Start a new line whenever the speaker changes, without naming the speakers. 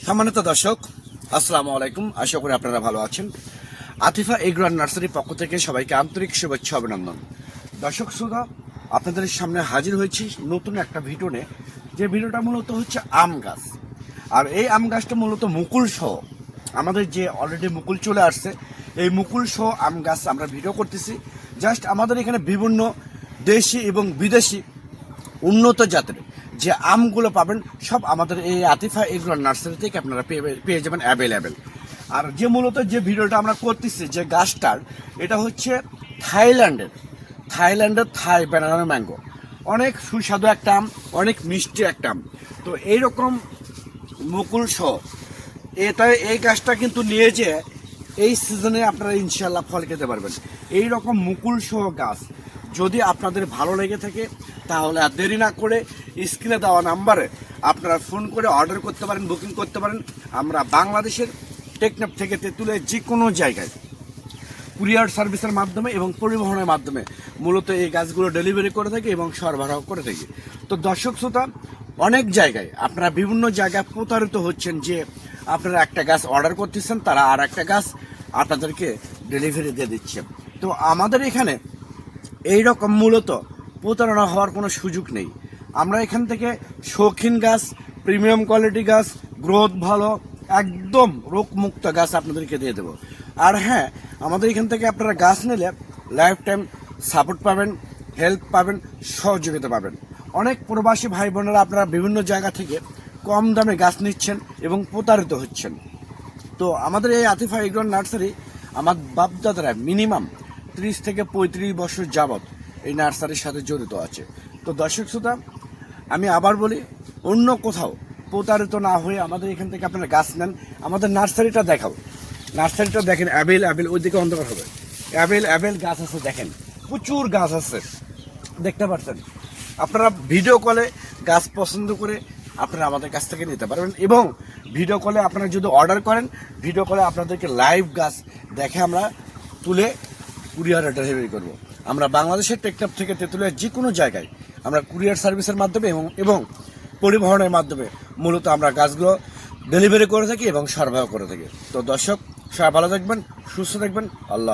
সম্মানিত দর্শক, আসসালামু আলাইকুম। আশা করি আপনারা ভালো আছেন। আতিফা এগ্রো অ্যান্ড নার্সারির পক্ষ থেকে সবাইকে আন্তরিক শুভেচ্ছা অভিনন্দন। দর্শক শ্রোতা, আপনাদের সামনে হাজির হয়েছি নতুন একটা ভিডিও নিয়ে। যে ভিডিওটা মূলত হচ্ছে আম গাছ, আর এই আম গাছটা মূলত মুকুল সহ, আমাদের যে অলরেডি মুকুল চলে আসছে, এই মুকুল সহ আম গাছ আমরা ভিডিও করতেছি। জাস্ট আমাদের এখানে বিভিন্ন দেশি এবং বিদেশি উন্নত জাতের যে আমগুলো পাবেন সব আমাদের এই আতিফা এগ্রো নার্সারি থেকে আপনারা পেয়ে যাবেন অ্যাভেলেবেল। আর যে মূলত যে ভিডিওটা আমরা করতেছি, যে গাছটার, এটা হচ্ছে থাইল্যান্ডের থাই ব্যানানা ম্যাঙ্গো। অনেক সুস্বাদু একটা আম, অনেক মিষ্টি একটা আম। তো এইরকম মুকুল সহ এই গাছটা কিন্তু নিয়ে যে এই সিজনে আপনারা ইনশাল্লাহ ফল খেতে পারবেন। এই রকম মুকুল সহ গাছ যদি আপনাদের ভালো লেগে থাকে, তাহলে আর দেরি না করে স্ক্রিনে দেওয়া নাম্বারে আপনারা ফোন করে অর্ডার করতে পারেন, বুকিং করতে পারেন। আমরা বাংলাদেশের টেকনাফ থেকে তেঁতুলিয়া যে কোনো জায়গায় কুরিয়ার সার্ভিসের মাধ্যমে এবং পরিবহনের মাধ্যমে মূলত এই গাছগুলো ডেলিভারি করে থাকি এবং সরবরাহ করে থাকি। তো দর্শক শ্রোতা, অনেক জায়গায় আপনারা বিভিন্ন জায়গায় প্রতারিত হচ্ছেন যে আপনারা একটা গাছ অর্ডার করতেছেন, তারা আর একটা গাছ আপনাদেরকে ডেলিভারি দিয়ে দিচ্ছে। তো আমাদের এখানে এই রকম মূলত প্রতারণা হওয়ার কোনো সুযোগ নেই। আমরা এখান থেকে শৌখিন গাছ, প্রিমিয়াম কোয়ালিটি গাছ, গ্রোথ ভালো, একদম রোগমুক্ত গাছ আপনাদেরকে দিয়ে দেবো। আর হ্যাঁ, আমাদের এখান থেকে আপনারা গাছ নিলে লাইফ টাইম সাপোর্ট পাবেন, হেল্প পাবেন, সহযোগিতা পাবেন। অনেক প্রবাসী ভাই বোনেরা আপনারা বিভিন্ন জায়গা থেকে কম দামে গাছ নিচ্ছেন এবং প্রতারিত হচ্ছেন। তো আমাদের এই আতিফা এগ্রো নার্সারি, আমার বাপদাদারা মিনিমাম 30 থেকে 35 বছর যাবৎ এই নার্সারির সাথে জড়িত আছে। তো দর্শক শ্রোতা, আমি আবার বলি, অন্য কোথাও প্রতারিত না হয়ে আমাদের এখান থেকে আপনারা গাছ নেন। আমাদের নার্সারিটা দেখাও, নার্সারিটা দেখেন, অ্যাভেল ওইদিকে অন্ধকার হবে, অ্যাভেল গাছ আছে, দেখেন প্রচুর গাছ আছে, দেখতে পাচ্ছেন। আপনারা ভিডিও কলে গাছ পছন্দ করে আপনারা আমাদের কাছ থেকে নিতে পারবেন, এবং ভিডিও কলে আপনারা যদি অর্ডার করেন, ভিডিও কলে আপনাদেরকে লাইভ গাছ দেখে আমরা তুলে কুরিয়ারে ডেলিভারি করব। আমরা বাংলাদেশের টেকনাফ থেকে তেঁতুলিয়া যে কোনো জায়গায় আমরা কুরিয়ার সার্ভিসের মাধ্যমে এবং পরিবহনের মাধ্যমে মূলত আমরা গাছগুলো ডেলিভারি করে থাকি এবং সরবরাহ করে থাকি। তো দর্শক, সবাই ভালো থাকবেন, সুস্থ থাকবেন। আল্লাহ।